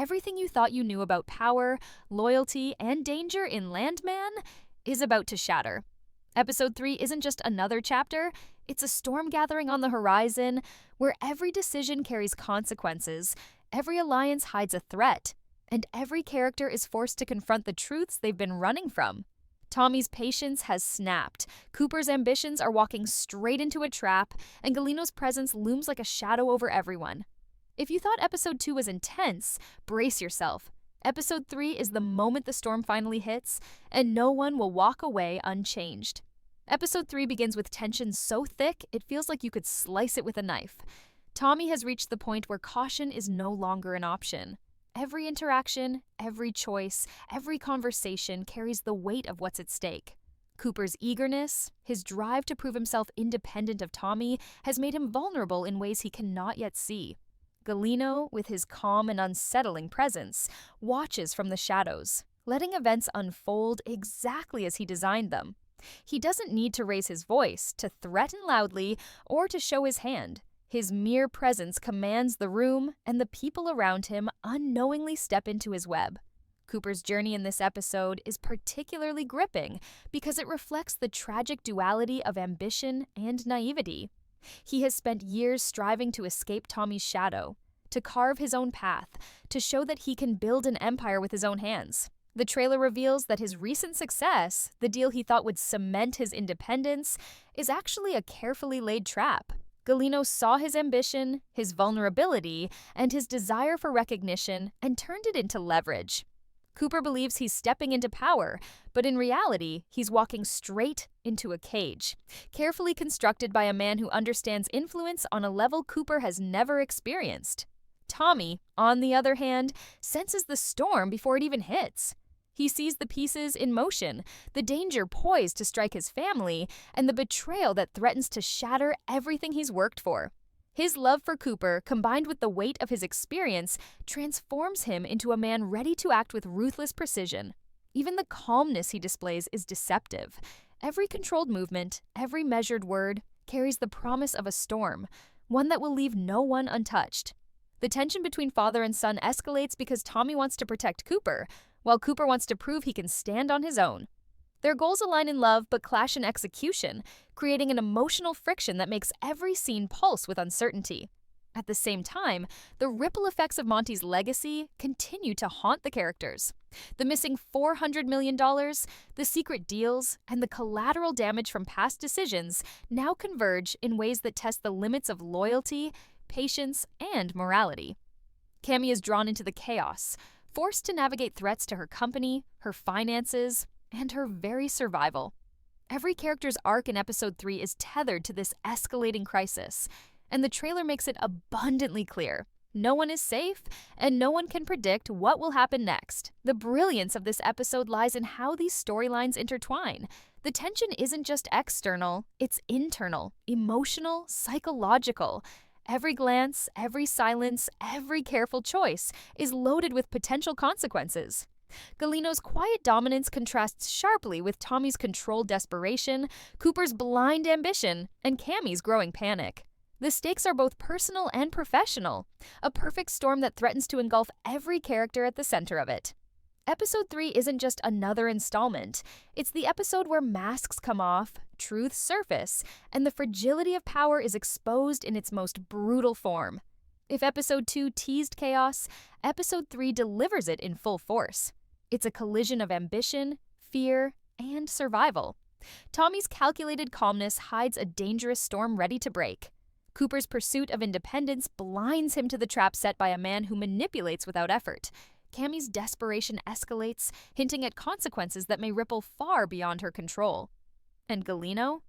Everything you thought you knew about power, loyalty, and danger in Landman is about to shatter. Episode 3 isn't just another chapter, it's a storm gathering on the horizon where every decision carries consequences, every alliance hides a threat, and every character is forced to confront the truths they've been running from. Tommy's patience has snapped, Cooper's ambitions are walking straight into a trap, and Galino's presence looms like a shadow over everyone. If you thought Episode 2 was intense, brace yourself. Episode 3 is the moment the storm finally hits, and no one will walk away unchanged. Episode 3 begins with tension so thick it feels like you could slice it with a knife. Tommy has reached the point where caution is no longer an option. Every interaction, every choice, every conversation carries the weight of what's at stake. Cooper's eagerness, his drive to prove himself independent of Tommy, has made him vulnerable in ways he cannot yet see. Galino, with his calm and unsettling presence, watches from the shadows, letting events unfold exactly as he designed them. He doesn't need to raise his voice, to threaten loudly, or to show his hand. His mere presence commands the room, and the people around him unknowingly step into his web. Cooper's journey in this episode is particularly gripping because it reflects the tragic duality of ambition and naivety. He has spent years striving to escape Tommy's shadow, to carve his own path, to show that he can build an empire with his own hands. The trailer reveals that his recent success, the deal he thought would cement his independence, is actually a carefully laid trap. Galino saw his ambition, his vulnerability, and his desire for recognition and turned it into leverage. Cooper believes he's stepping into power, but in reality, he's walking straight into a cage, carefully constructed by a man who understands influence on a level Cooper has never experienced. Tommy, on the other hand, senses the storm before it even hits. He sees the pieces in motion, the danger poised to strike his family, and the betrayal that threatens to shatter everything he's worked for. His love for Cooper, combined with the weight of his experience, transforms him into a man ready to act with ruthless precision. Even the calmness he displays is deceptive. Every controlled movement, every measured word, carries the promise of a storm, one that will leave no one untouched. The tension between father and son escalates because Tommy wants to protect Cooper, while Cooper wants to prove he can stand on his own. Their goals align in love but clash in execution, creating an emotional friction that makes every scene pulse with uncertainty. At the same time, the ripple effects of Monty's legacy continue to haunt the characters. The missing $400 million, the secret deals, and the collateral damage from past decisions now converge in ways that test the limits of loyalty, patience, and morality. Cammy is drawn into the chaos, forced to navigate threats to her company, her finances, and her very survival. Every character's arc in Episode 3 is tethered to this escalating crisis, and the trailer makes it abundantly clear. No one is safe, and no one can predict what will happen next. The brilliance of this episode lies in how these storylines intertwine. The tension isn't just external, it's internal, emotional, psychological. Every glance, every silence, every careful choice is loaded with potential consequences. Galino's quiet dominance contrasts sharply with Tommy's controlled desperation, Cooper's blind ambition, and Cammy's growing panic. The stakes are both personal and professional, a perfect storm that threatens to engulf every character at the center of it. Episode 3 isn't just another installment. It's the episode where masks come off, truths surface, and the fragility of power is exposed in its most brutal form. If Episode 2 teased chaos, Episode 3 delivers it in full force. It's a collision of ambition, fear, and survival. Tommy's calculated calmness hides a dangerous storm ready to break. Cooper's pursuit of independence blinds him to the trap set by a man who manipulates without effort. Cammy's desperation escalates, hinting at consequences that may ripple far beyond her control. And Galino?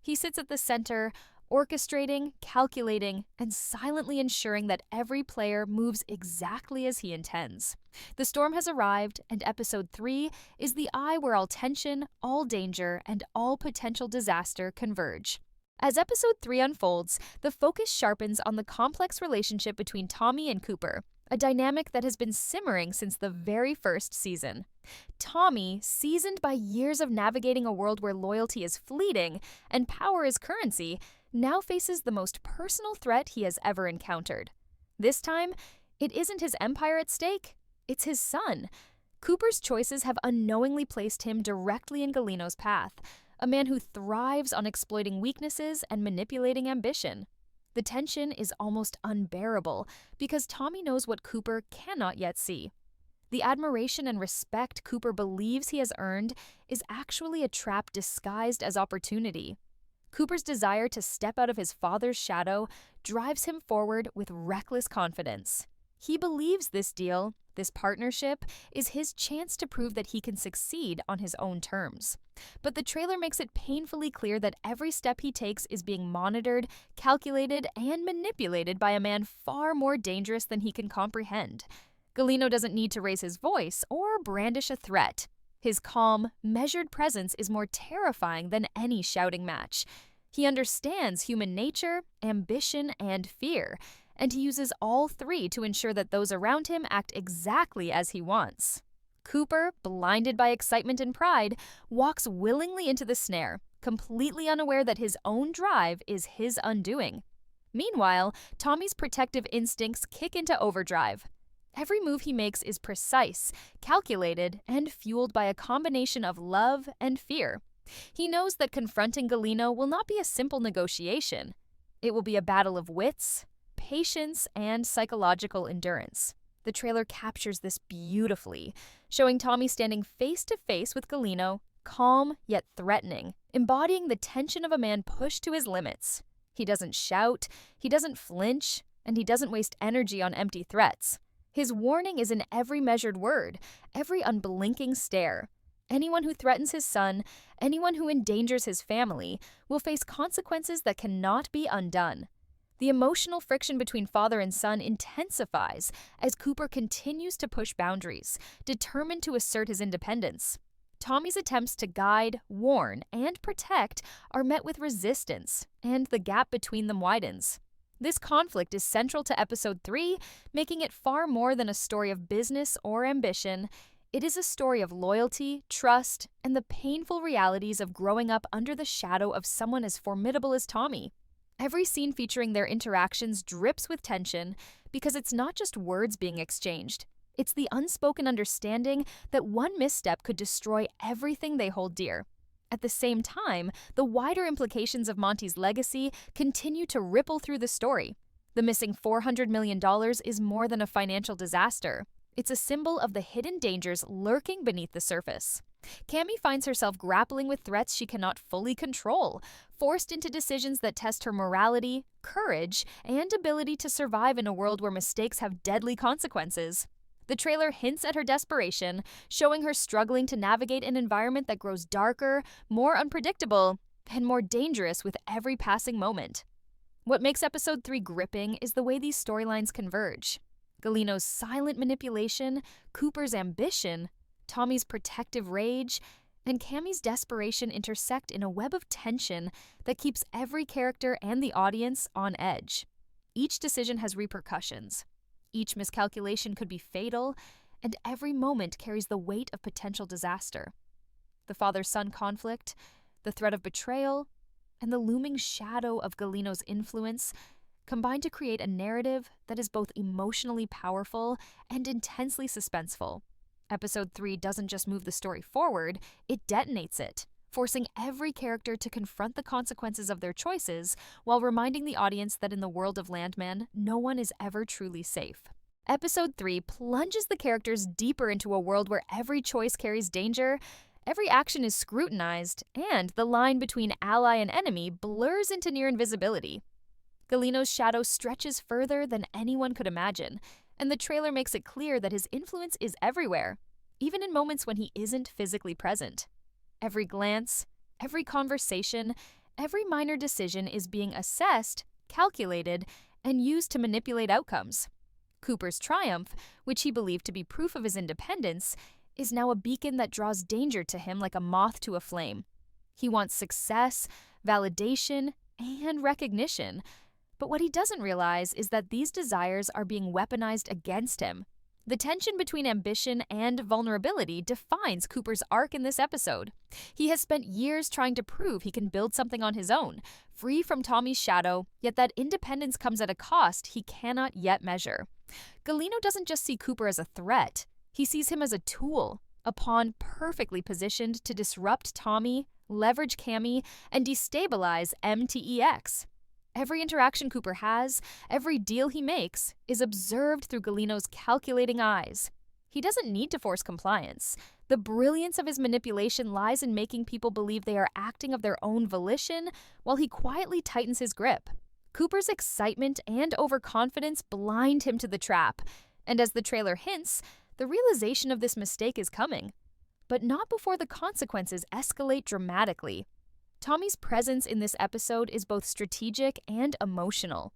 He sits at the center, orchestrating, calculating, and silently ensuring that every player moves exactly as he intends. The storm has arrived, and Episode 3 is the eye where all tension, all danger, and all potential disaster converge. As Episode 3 unfolds, the focus sharpens on the complex relationship between Tommy and Cooper, a dynamic that has been simmering since the very first season. Tommy, seasoned by years of navigating a world where loyalty is fleeting and power is currency, now faces the most personal threat he has ever encountered. This time, it isn't his empire at stake, It's his son. Cooper's choices have unknowingly placed him directly in Galino's path, a man who thrives on exploiting weaknesses and manipulating ambition. The tension is almost unbearable because Tommy knows what Cooper cannot yet see. The admiration and respect Cooper believes he has earned is actually a trap disguised as opportunity. Cooper's desire to step out of his father's shadow drives him forward with reckless confidence. He believes this deal, this partnership, is his chance to prove that he can succeed on his own terms. But the trailer makes it painfully clear that every step he takes is being monitored, calculated, and manipulated by a man far more dangerous than he can comprehend. Galino doesn't need to raise his voice or brandish a threat. His calm, measured presence is more terrifying than any shouting match. He understands human nature, ambition, and fear, and he uses all three to ensure that those around him act exactly as he wants. Cooper, blinded by excitement and pride, walks willingly into the snare, completely unaware that his own drive is his undoing. Meanwhile, Tommy's protective instincts kick into overdrive. Every move he makes is precise, calculated, and fueled by a combination of love and fear. He knows that confronting Galino will not be a simple negotiation. It will be a battle of wits, patience, and psychological endurance. The trailer captures this beautifully, showing Tommy standing face to face with Galino, calm yet threatening, embodying the tension of a man pushed to his limits. He doesn't shout, he doesn't flinch, and he doesn't waste energy on empty threats. His warning is in every measured word, every unblinking stare. Anyone who threatens his son, anyone who endangers his family, will face consequences that cannot be undone. The emotional friction between father and son intensifies as Cooper continues to push boundaries, determined to assert his independence. Tommy's attempts to guide, warn, and protect are met with resistance, and the gap between them widens. This conflict is central to Episode 3, making it far more than a story of business or ambition. It is a story of loyalty, trust, and the painful realities of growing up under the shadow of someone as formidable as Tommy. Every scene featuring their interactions drips with tension because it's not just words being exchanged. It's the unspoken understanding that one misstep could destroy everything they hold dear. At the same time, the wider implications of Monty's legacy continue to ripple through the story. The missing $400 million is more than a financial disaster. It's a symbol of the hidden dangers lurking beneath the surface. Cammy finds herself grappling with threats she cannot fully control, forced into decisions that test her morality, courage, and ability to survive in a world where mistakes have deadly consequences. The trailer hints at her desperation, showing her struggling to navigate an environment that grows darker, more unpredictable, and more dangerous with every passing moment. What makes Episode 3 gripping is the way these storylines converge. Galino's silent manipulation, Cooper's ambition, Tommy's protective rage, and Cammy's desperation intersect in a web of tension that keeps every character and the audience on edge. Each decision has repercussions. Each miscalculation could be fatal, and every moment carries the weight of potential disaster. The father-son conflict, the threat of betrayal, and the looming shadow of Galino's influence combine to create a narrative that is both emotionally powerful and intensely suspenseful. Episode 3 doesn't just move the story forward, it detonates it, forcing every character to confront the consequences of their choices while reminding the audience that in the world of Landman, no one is ever truly safe. Episode 3 plunges the characters deeper into a world where every choice carries danger, every action is scrutinized, and the line between ally and enemy blurs into near invisibility. Galino's shadow stretches further than anyone could imagine, and the trailer makes it clear that his influence is everywhere, even in moments when he isn't physically present. Every glance, every conversation, every minor decision is being assessed, calculated, and used to manipulate outcomes. Cooper's triumph, which he believed to be proof of his independence, is now a beacon that draws danger to him like a moth to a flame. He wants success, validation, and recognition. But what he doesn't realize is that these desires are being weaponized against him. The tension between ambition and vulnerability defines Cooper's arc in this episode. He has spent years trying to prove he can build something on his own, free from Tommy's shadow, yet that independence comes at a cost he cannot yet measure. Galino doesn't just see Cooper as a threat. He sees him as a tool, a pawn perfectly positioned to disrupt Tommy, leverage Cammy, and destabilize MTEX. Every interaction Cooper has, every deal he makes, is observed through Galino's calculating eyes. He doesn't need to force compliance. The brilliance of his manipulation lies in making people believe they are acting of their own volition while he quietly tightens his grip. Cooper's excitement and overconfidence blind him to the trap, and as the trailer hints, the realization of this mistake is coming. But not before the consequences escalate dramatically. Tommy's presence in this episode is both strategic and emotional.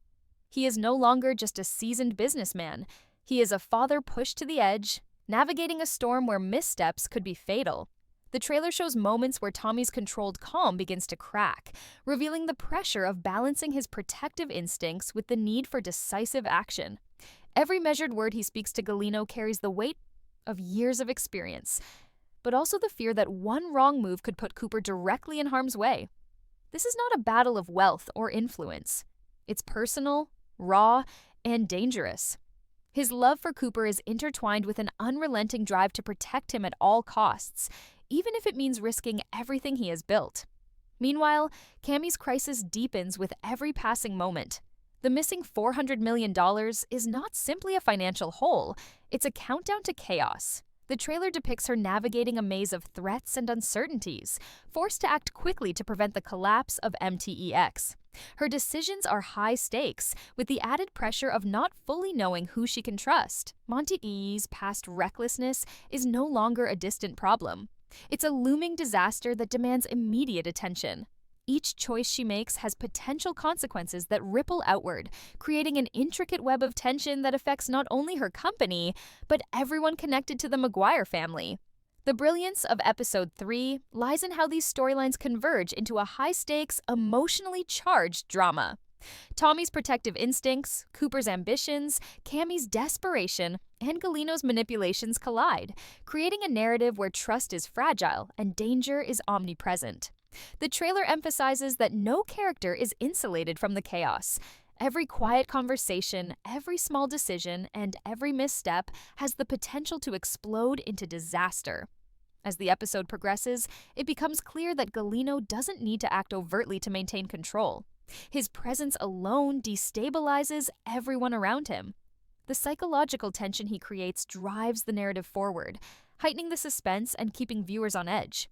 He is no longer just a seasoned businessman. He is a father pushed to the edge, navigating a storm where missteps could be fatal. The trailer shows moments where Tommy's controlled calm begins to crack, revealing the pressure of balancing his protective instincts with the need for decisive action. Every measured word he speaks to Galino carries the weight of years of experience, but also the fear that one wrong move could put Cooper directly in harm's way. This is not a battle of wealth or influence. It's personal, raw, and dangerous. His love for Cooper is intertwined with an unrelenting drive to protect him at all costs, even if it means risking everything he has built. Meanwhile, Cammy's crisis deepens with every passing moment. The missing $400 million is not simply a financial hole, it's a countdown to chaos. The trailer depicts her navigating a maze of threats and uncertainties, forced to act quickly to prevent the collapse of MTEX. Her decisions are high stakes, with the added pressure of not fully knowing who she can trust. Monte's past recklessness is no longer a distant problem. It's a looming disaster that demands immediate attention. Each choice she makes has potential consequences that ripple outward, creating an intricate web of tension that affects not only her company, but everyone connected to the Maguire family. The brilliance of Episode 3 lies in how these storylines converge into a high-stakes, emotionally charged drama. Tommy's protective instincts, Cooper's ambitions, Cammy's desperation, and Galino's manipulations collide, creating a narrative where trust is fragile and danger is omnipresent. The trailer emphasizes that no character is insulated from the chaos. Every quiet conversation, every small decision, and every misstep has the potential to explode into disaster. As the episode progresses, it becomes clear that Galino doesn't need to act overtly to maintain control. His presence alone destabilizes everyone around him. The psychological tension he creates drives the narrative forward, heightening the suspense and keeping viewers on edge.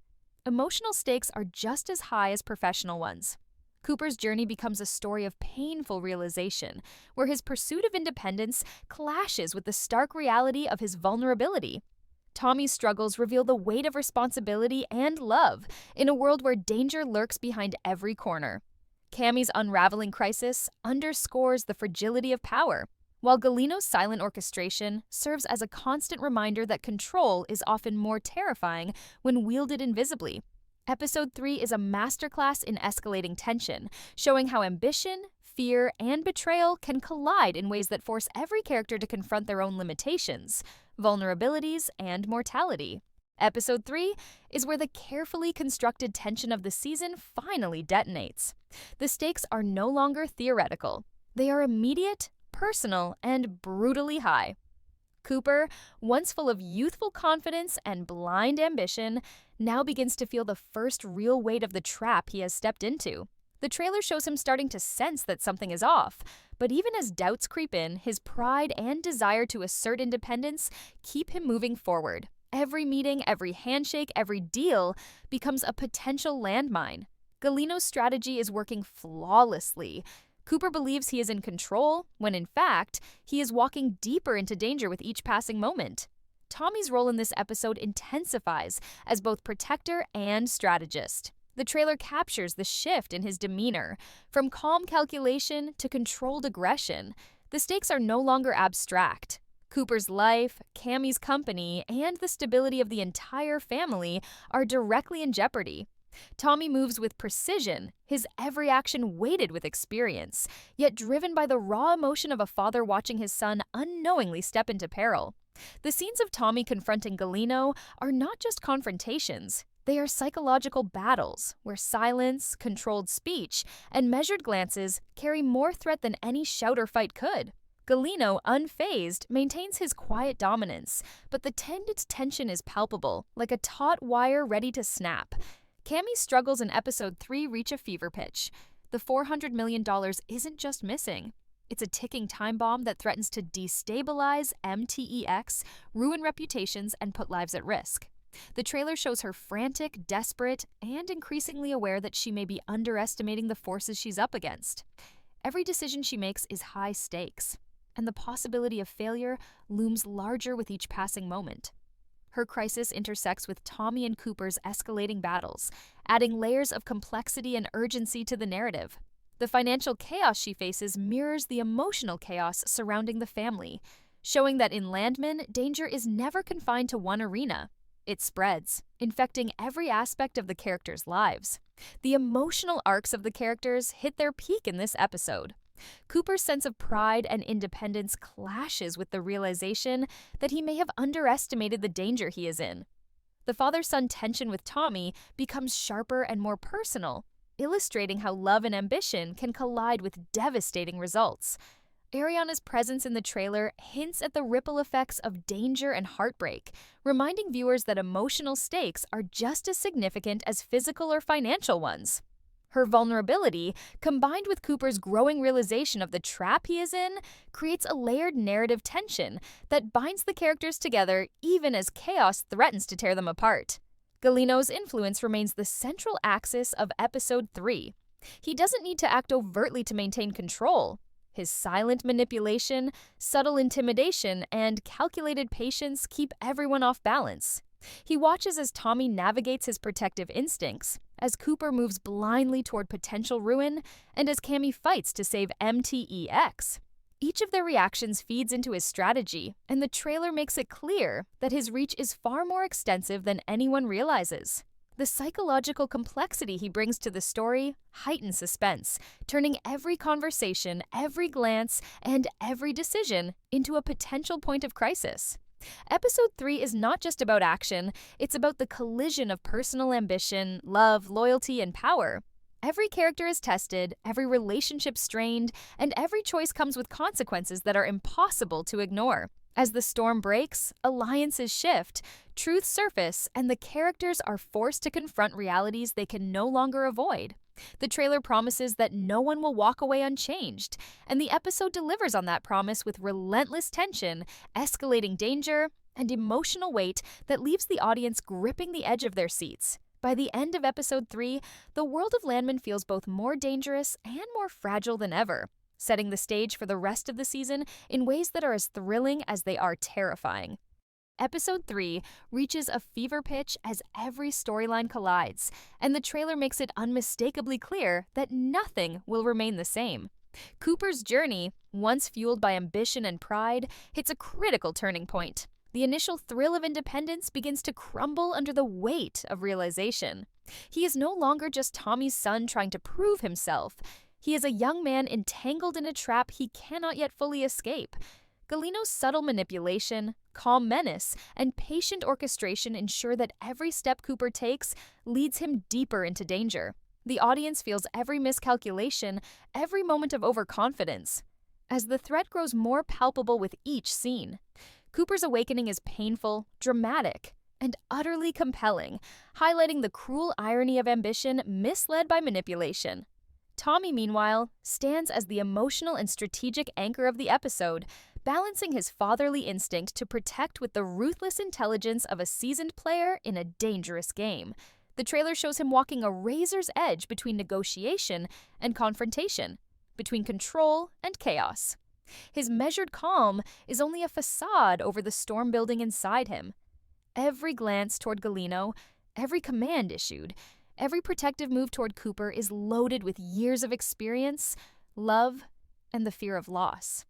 Emotional stakes are just as high as professional ones. Cooper's journey becomes a story of painful realization, where his pursuit of independence clashes with the stark reality of his vulnerability. Tommy's struggles reveal the weight of responsibility and love in a world where danger lurks behind every corner. Cammy's unraveling crisis underscores the fragility of power, while Galino's silent orchestration serves as a constant reminder that control is often more terrifying when wielded invisibly. Episode 3 is a masterclass in escalating tension, showing how ambition, fear, and betrayal can collide in ways that force every character to confront their own limitations, vulnerabilities, and mortality. Episode 3 is where the carefully constructed tension of the season finally detonates. The stakes are no longer theoretical. They are immediate, personal, and brutally high. Cooper, once full of youthful confidence and blind ambition, now begins to feel the first real weight of the trap he has stepped into. The trailer shows him starting to sense that something is off, but even as doubts creep in, his pride and desire to assert independence keep him moving forward. Every meeting, every handshake, every deal becomes a potential landmine. Galino's strategy is working flawlessly. Cooper believes he is in control, when in fact, he is walking deeper into danger with each passing moment. Tommy's role in this episode intensifies as both protector and strategist. The trailer captures the shift in his demeanor, from calm calculation to controlled aggression. The stakes are no longer abstract. Cooper's life, Cammy's company, and the stability of the entire family are directly in jeopardy. Tommy moves with precision, his every action weighted with experience, yet driven by the raw emotion of a father watching his son unknowingly step into peril. The scenes of Tommy confronting Galino are not just confrontations. They are psychological battles, where silence, controlled speech, and measured glances carry more threat than any shout or fight could. Galeno, unfazed, maintains his quiet dominance, but the tension is palpable, like a taut wire ready to snap. Cammy's struggles in episode 3 reach a fever pitch. The $400 million isn't just missing. It's a ticking time bomb that threatens to destabilize MTEX, ruin reputations, and put lives at risk. The trailer shows her frantic, desperate, and increasingly aware that she may be underestimating the forces she's up against. Every decision she makes is high stakes, and the possibility of failure looms larger with each passing moment. Her crisis intersects with Tommy and Cooper's escalating battles, adding layers of complexity and urgency to the narrative. The financial chaos she faces mirrors the emotional chaos surrounding the family, showing that in Landman, danger is never confined to one arena. It spreads, infecting every aspect of the characters' lives. The emotional arcs of the characters hit their peak in this episode. Cooper's sense of pride and independence clashes with the realization that he may have underestimated the danger he is in. The father-son tension with Tommy becomes sharper and more personal, illustrating how love and ambition can collide with devastating results. Ariana's presence in the trailer hints at the ripple effects of danger and heartbreak, reminding viewers that emotional stakes are just as significant as physical or financial ones. Her vulnerability, combined with Cooper's growing realization of the trap he is in, creates a layered narrative tension that binds the characters together even as chaos threatens to tear them apart. Galeno's influence remains the central axis of episode 3. He doesn't need to act overtly to maintain control. His silent manipulation, subtle intimidation, and calculated patience keep everyone off balance. He watches as Tommy navigates his protective instincts, as Cooper moves blindly toward potential ruin, and as Cammy fights to save MTEX. Each of their reactions feeds into his strategy, and the trailer makes it clear that his reach is far more extensive than anyone realizes. The psychological complexity he brings to the story heightens suspense, turning every conversation, every glance, and every decision into a potential point of crisis. Episode 3 is not just about action, it's about the collision of personal ambition, love, loyalty, and power. Every character is tested, every relationship strained, and every choice comes with consequences that are impossible to ignore. As the storm breaks, alliances shift, truths surface, and the characters are forced to confront realities they can no longer avoid. The trailer promises that no one will walk away unchanged, and the episode delivers on that promise with relentless tension, escalating danger, and emotional weight that leaves the audience gripping the edge of their seats. By the end of episode 3, the world of Landman feels both more dangerous and more fragile than ever, setting the stage for the rest of the season in ways that are as thrilling as they are terrifying. Episode 3 reaches a fever pitch as every storyline collides, and the trailer makes it unmistakably clear that nothing will remain the same. Cooper's journey, once fueled by ambition and pride, hits a critical turning point. The initial thrill of independence begins to crumble under the weight of realization. He is no longer just Tommy's son trying to prove himself. He is a young man entangled in a trap he cannot yet fully escape. Galeno's subtle manipulation, calm menace, and patient orchestration ensure that every step Cooper takes leads him deeper into danger. The audience feels every miscalculation, every moment of overconfidence. As the threat grows more palpable with each scene, Cooper's awakening is painful, dramatic, and utterly compelling, highlighting the cruel irony of ambition misled by manipulation. Tommy, meanwhile, stands as the emotional and strategic anchor of the episode, balancing his fatherly instinct to protect with the ruthless intelligence of a seasoned player in a dangerous game. The trailer shows him walking a razor's edge between negotiation and confrontation, between control and chaos. His measured calm is only a facade over the storm building inside him. Every glance toward Galeno, every command issued, every protective move toward Cooper is loaded with years of experience, love, and the fear of loss.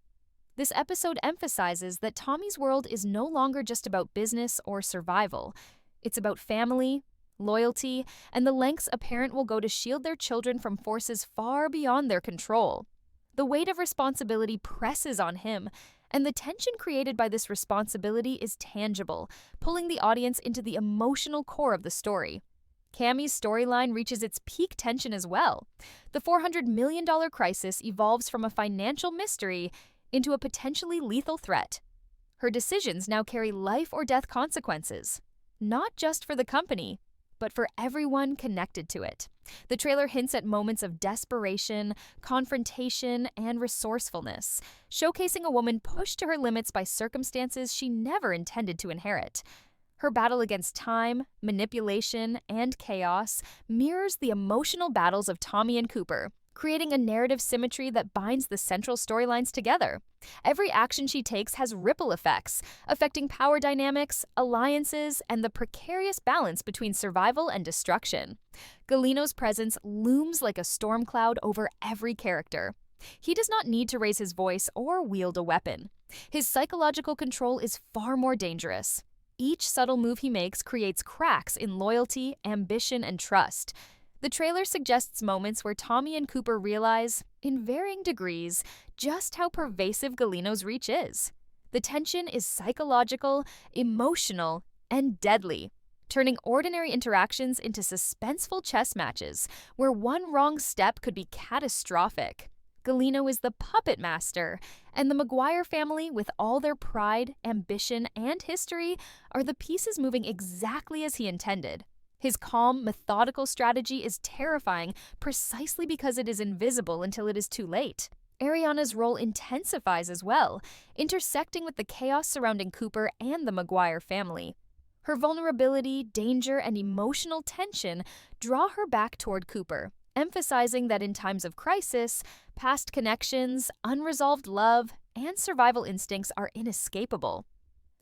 This episode emphasizes that Tommy's world is no longer just about business or survival. It's about family, loyalty, and the lengths a parent will go to shield their children from forces far beyond their control. The weight of responsibility presses on him, and the tension created by this responsibility is tangible, pulling the audience into the emotional core of the story. Cammy's storyline reaches its peak tension as well. The $400 million crisis evolves from a financial mystery into a potentially lethal threat. Her decisions now carry life or death consequences, not just for the company, but for everyone connected to it. The trailer hints at moments of desperation, confrontation, and resourcefulness, showcasing a woman pushed to her limits by circumstances she never intended to inherit. Her battle against time, manipulation, and chaos mirrors the emotional battles of Tommy and Cooper, creating a narrative symmetry that binds the central storylines together. Every action she takes has ripple effects, affecting power dynamics, alliances, and the precarious balance between survival and destruction. Galino's presence looms like a storm cloud over every character. He does not need to raise his voice or wield a weapon. His psychological control is far more dangerous. Each subtle move he makes creates cracks in loyalty, ambition, and trust. The trailer suggests moments where Tommy and Cooper realize, in varying degrees, just how pervasive Galino's reach is. The tension is psychological, emotional, and deadly, turning ordinary interactions into suspenseful chess matches where one wrong step could be catastrophic. Galino is the puppet master, and the Maguire family, with all their pride, ambition, and history, are the pieces moving exactly as he intended. His calm, methodical strategy is terrifying precisely because it is invisible until it is too late. Ariana's role intensifies as well, intersecting with the chaos surrounding Cooper and the Maguire family. Her vulnerability, danger, and emotional tension draw her back toward Cooper, emphasizing that in times of crisis, past connections, unresolved love, and survival instincts are inescapable.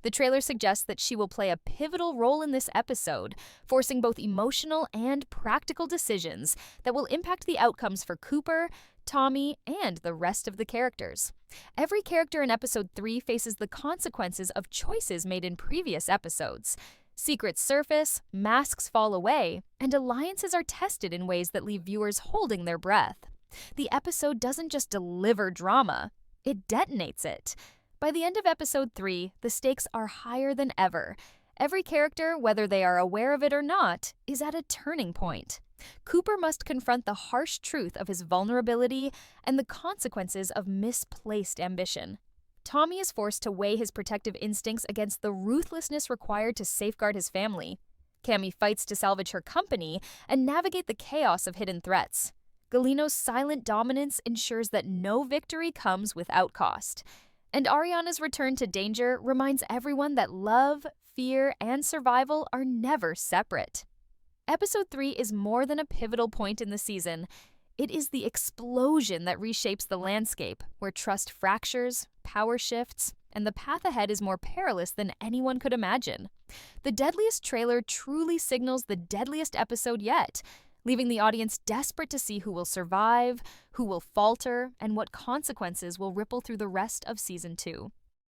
The trailer suggests that she will play a pivotal role in this episode, forcing both emotional and practical decisions that will impact the outcomes for Cooper, Tommy, and the rest of the characters. Every character in episode 3 faces the consequences of choices made in previous episodes. Secrets surface, masks fall away, and alliances are tested in ways that leave viewers holding their breath. The episode doesn't just deliver drama, it detonates it. By the end of episode 3, the stakes are higher than ever. Every character, whether they are aware of it or not, is at a turning point. Cooper must confront the harsh truth of his vulnerability and the consequences of misplaced ambition. Tommy is forced to weigh his protective instincts against the ruthlessness required to safeguard his family. Cammy fights to salvage her company and navigate the chaos of hidden threats. Galino's silent dominance ensures that no victory comes without cost. And Ariana's return to danger reminds everyone that love, fear, and survival are never separate. Episode 3 is more than a pivotal point in the season. It is the explosion that reshapes the landscape, where trust fractures, power shifts, and the path ahead is more perilous than anyone could imagine. The Deadliest trailer truly signals the deadliest episode yet, leaving the audience desperate to see who will survive, who will falter, and what consequences will ripple through the rest of Season 2.